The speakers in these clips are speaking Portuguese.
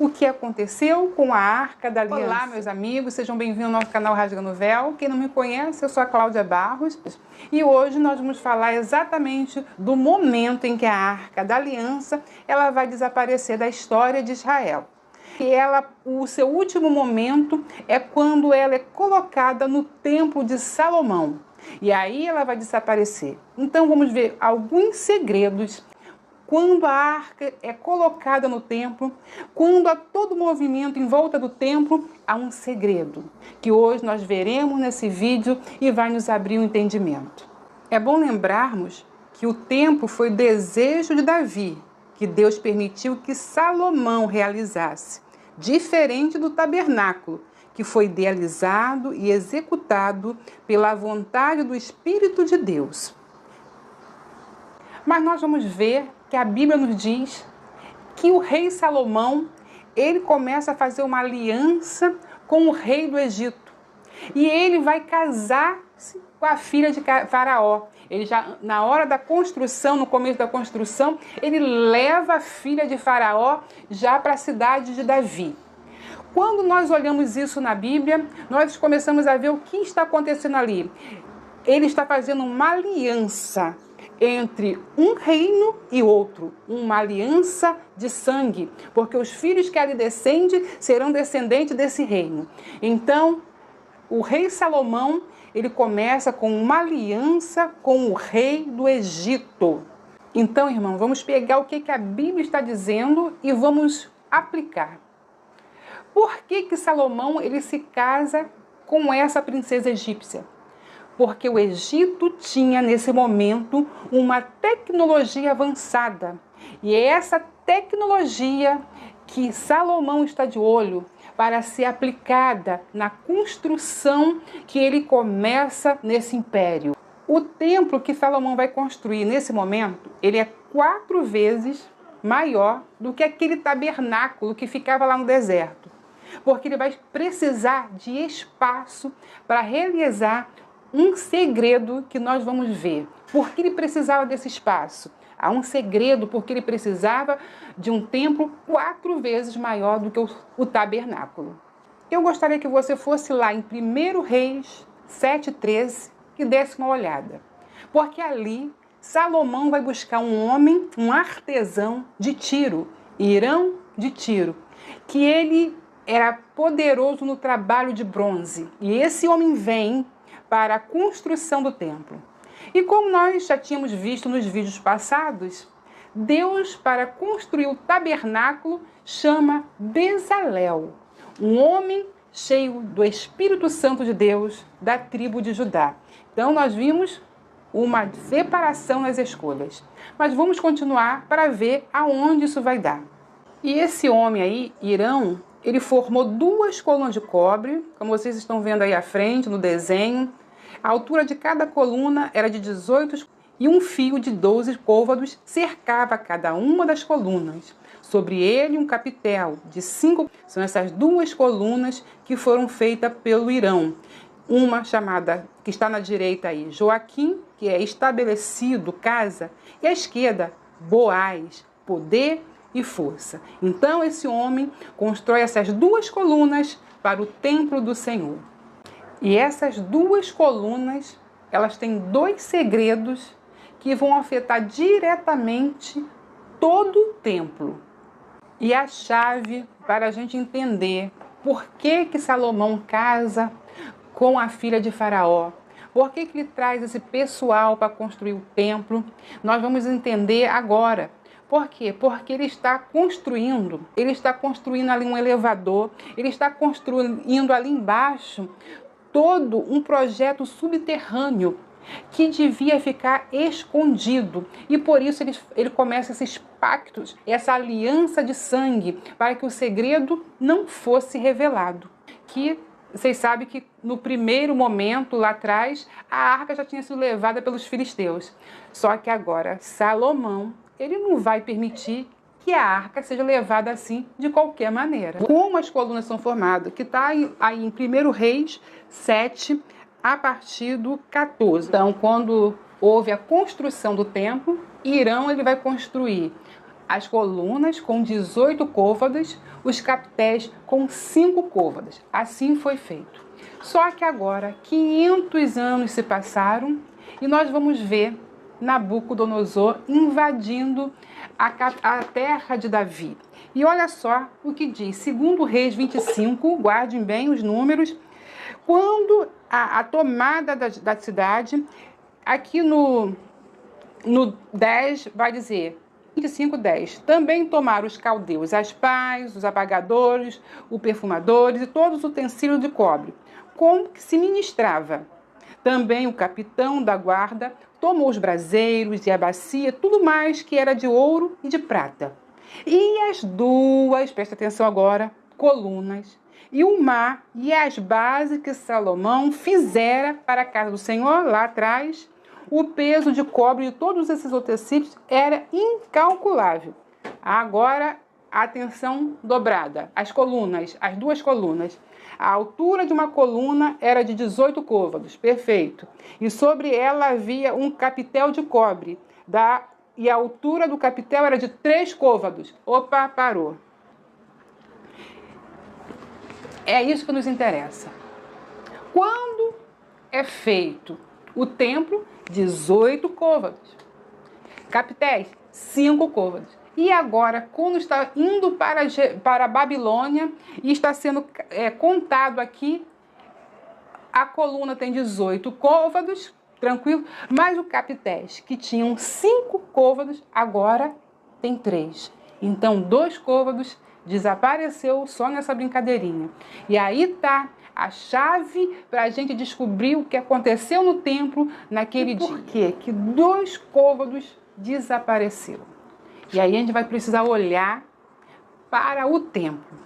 o que aconteceu com a Arca da Aliança. Olá, meus amigos, sejam bem-vindos ao nosso canal Rasgando o Véu. Quem não me conhece, eu sou a Cláudia Barros e hoje nós vamos falar exatamente do momento em que a Arca da Aliança ela vai desaparecer da história de Israel. E o seu último momento é quando ela é colocada no Templo de Salomão. E aí ela vai desaparecer. Então vamos ver alguns segredos quando a arca é colocada no templo, quando há todo o movimento em volta do templo, há um segredo que hoje nós veremos nesse vídeo e vai nos abrir o entendimento. É bom lembrarmos que o templo foi desejo de Davi, que Deus permitiu que Salomão realizasse, diferente do tabernáculo, que foi idealizado e executado pela vontade do Espírito de Deus. Mas nós vamos ver que a Bíblia nos diz que o rei Salomão, ele começa a fazer uma aliança com o rei do Egito. E ele vai casar-se com a filha de Faraó. Ele já, na hora da construção, no começo da construção, ele leva a filha de Faraó já para a cidade de Davi. Quando nós olhamos isso na Bíblia, nós começamos a ver o que está acontecendo ali. Ele está fazendo uma aliança entre um reino e outro, uma aliança de sangue, porque os filhos que ali descendem serão descendentes desse reino. Então, o rei Salomão, ele começa com uma aliança com o rei do Egito. Então, irmão, vamos pegar o que a Bíblia está dizendo e vamos aplicar. Por que Salomão ele se casa com essa princesa egípcia? Porque o Egito tinha, nesse momento, uma tecnologia avançada. E é essa tecnologia que Salomão está de olho para ser aplicada na construção que ele começa nesse império. O templo que Salomão vai construir nesse momento, ele é 4 vezes maior do que aquele tabernáculo que ficava lá no deserto. Porque ele vai precisar de espaço para realizar um segredo que nós vamos ver. Por que ele precisava desse espaço? Há um segredo porque ele precisava de um templo 4 vezes maior do que o tabernáculo. Eu gostaria que você fosse lá em 1 Reis 7,13 e desse uma olhada. Porque ali Salomão vai buscar um homem, um artesão de Tiro, Hirão de Tiro, que ele era poderoso no trabalho de bronze. E esse homem vem para a construção do templo. E como nós já tínhamos visto nos vídeos passados, Deus, para construir o tabernáculo, chama Bezalel, um homem cheio do Espírito Santo de Deus, da tribo de Judá. Então nós vimos uma separação nas escolhas. Mas vamos continuar para ver aonde isso vai dar. E esse homem aí, Hirão, ele formou 2 colunas de cobre, como vocês estão vendo aí à frente no desenho. A altura de cada coluna era de 18 e um fio de 12 côvados cercava cada uma das colunas. Sobre ele um capitel de 5. São essas 2 colunas que foram feitas pelo Hirão. Uma chamada, que está na direita aí, Joaquim, que é estabelecido, casa, e à esquerda, Boaz, poder e força. Então esse homem constrói essas 2 colunas para o templo do Senhor. E essas 2 colunas, elas têm 2 segredos que vão afetar diretamente todo o templo. E a chave para a gente entender por que Salomão casa com a filha de Faraó, por que ele traz esse pessoal para construir o templo, nós vamos entender agora. Por quê? Porque ele está construindo ali um elevador, ele está construindo ali embaixo todo um projeto subterrâneo que devia ficar escondido. E por isso ele começa esses pactos, essa aliança de sangue, para que o segredo não fosse revelado. Que vocês sabem que no primeiro momento, lá atrás, a arca já tinha sido levada pelos filisteus. Só que agora Salomão, ele não vai permitir que a arca seja levada assim de qualquer maneira. Como as colunas são formadas, que está aí em 1 Reis 7, a partir do 14. Então, quando houve a construção do templo, Hirão ele vai construir as colunas com 18 côvados, os capitéis com 5 côvados. Assim foi feito. Só que agora 500 anos se passaram e nós vamos ver Nabucodonosor invadindo a terra de Davi. E olha só o que diz, segundo Reis 25, guardem bem os números, quando a tomada da cidade, aqui no 10 vai dizer, 25:10, também tomaram os caldeus as pás, os apagadores, os perfumadores e todos os utensílios de cobre, como que se ministrava. Também o capitão da guarda tomou os braseiros e a bacia, tudo mais que era de ouro e de prata. E as duas, presta atenção agora, colunas, e o mar e as bases que Salomão fizera para a casa do Senhor lá atrás, o peso de cobre de todos esses utensílios era incalculável. Agora, atenção dobrada, as colunas, as duas colunas. A altura de uma coluna era de 18 côvados, perfeito. E sobre ela havia um capitel de cobre, e a altura do capitel era de 3 côvados. Opa, parou. É isso que nos interessa. Quando é feito o templo, 18 côvados. Capitéis, 5 côvados. E agora, quando está indo para a Babilônia e está sendo contado aqui, a coluna tem 18 côvados, tranquilo, mas o capitéis, que tinham 5 côvados, agora tem 3. Então, 2 côvados desapareceu só nessa brincadeirinha. E aí está a chave para a gente descobrir o que aconteceu no templo naquele dia. Por quê? Que 2 côvados desapareceram. E aí a gente vai precisar olhar para o templo.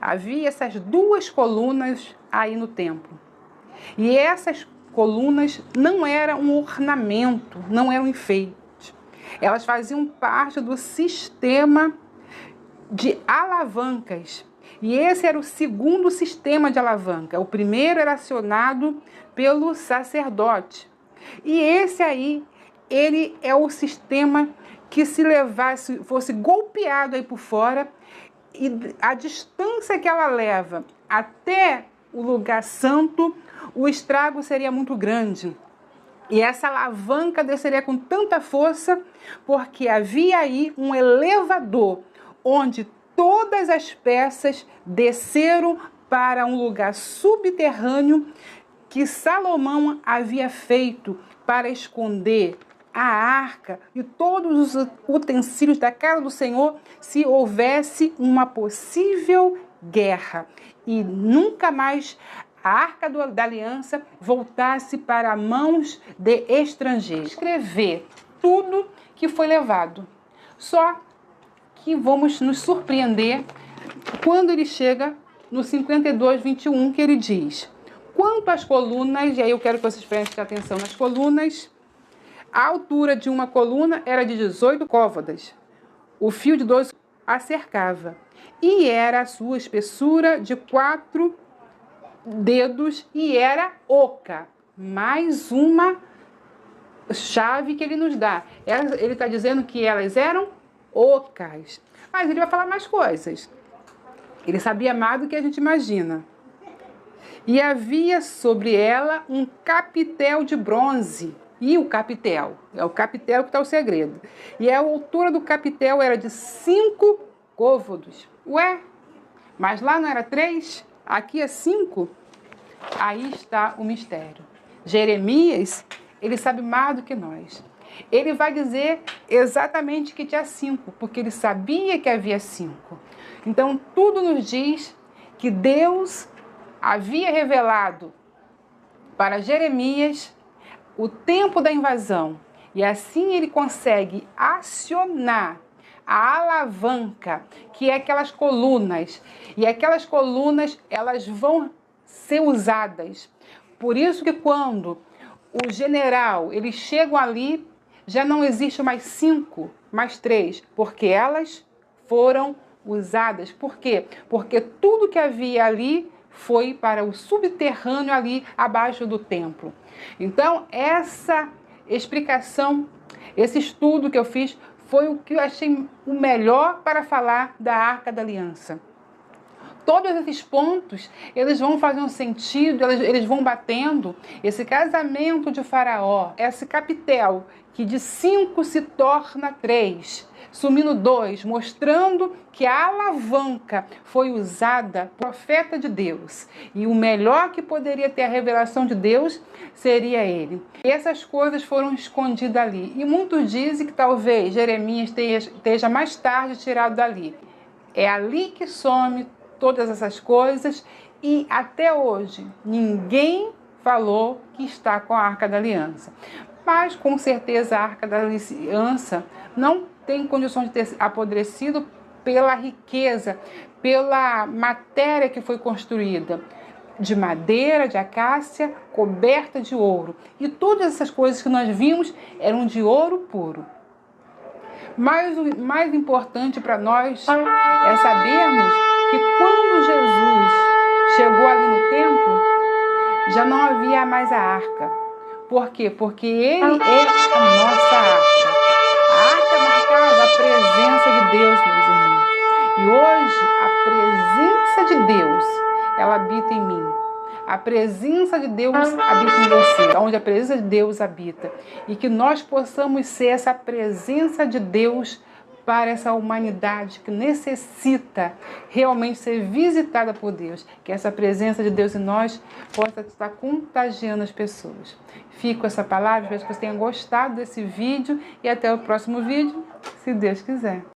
Havia essas 2 colunas aí no templo. E essas colunas não eram um ornamento, não eram um enfeite. Elas faziam parte do sistema de alavancas. E esse era o segundo sistema de alavanca. O primeiro era acionado pelo sacerdote. E esse aí, ele é o sistema que se levasse, fosse golpeado aí por fora, e a distância que ela leva até o lugar santo, o estrago seria muito grande. E essa alavanca desceria com tanta força, porque havia aí um elevador, onde todas as peças desceram para um lugar subterrâneo que Salomão havia feito para esconder a arca e todos os utensílios da casa do Senhor se houvesse uma possível guerra e nunca mais a arca da aliança voltasse para mãos de estrangeiros. Escrever tudo que foi levado. Só que vamos nos surpreender quando ele chega no 52:21, que ele diz: quanto às colunas, e aí eu quero que vocês prestem atenção nas colunas, a altura de uma coluna era de 18 côvados. O fio de 12 a cercava. E era a sua espessura de 4 dedos e era oca. Mais uma chave que ele nos dá. Ele está dizendo que elas eram ocas. Mas ele vai falar mais coisas. Ele sabia mais do que a gente imagina. E havia sobre ela um capitel de bronze. E o capitel? É o capitel que está o segredo. E a altura do capitel era de 5 côvados. Ué, mas lá não era 3? Aqui é 5? Aí está o mistério. Jeremias, ele sabe mais do que nós. Ele vai dizer exatamente que tinha 5, porque ele sabia que havia 5. Então, tudo nos diz que Deus havia revelado para Jeremias o tempo da invasão. E assim ele consegue acionar a alavanca, que é aquelas colunas. E aquelas colunas, elas vão ser usadas. Por isso que quando o general, eles chegam ali, já não existe mais 5, mais 3, porque elas foram usadas. Por quê? Porque tudo que havia ali foi para o subterrâneo ali abaixo do templo. Então, essa explicação, esse estudo que eu fiz foi o que eu achei o melhor para falar da Arca da Aliança. Todos esses pontos, eles vão fazendo sentido, eles vão batendo. Esse casamento de Faraó, esse capitel, que de 5 se torna 3, sumindo 2, mostrando que a alavanca foi usada por profeta de Deus. E o melhor que poderia ter a revelação de Deus seria ele. E essas coisas foram escondidas ali. E muitos dizem que talvez Jeremias esteja mais tarde tirado dali. É ali que some todas essas coisas, e até hoje ninguém falou que está com a Arca da Aliança. Mas com certeza a Arca da Aliança não tem condições de ter apodrecido pela riqueza, pela matéria que foi construída, de madeira, de acácia, coberta de ouro. E todas essas coisas que nós vimos eram de ouro puro. Mas o mais importante para nós é sabermos que quando Jesus chegou ali no templo, já não havia mais a arca. Por quê? Porque ele é a nossa arca. A arca marcava a presença de Deus, meus irmãos. E hoje, a presença de Deus, ela habita em mim. A presença de Deus habita em você, onde a presença de Deus habita. E que nós possamos ser essa presença de Deus para essa humanidade que necessita realmente ser visitada por Deus. Que essa presença de Deus em nós possa estar contagiando as pessoas. Fico com essa palavra, espero que você tenha gostado desse vídeo e até o próximo vídeo, se Deus quiser.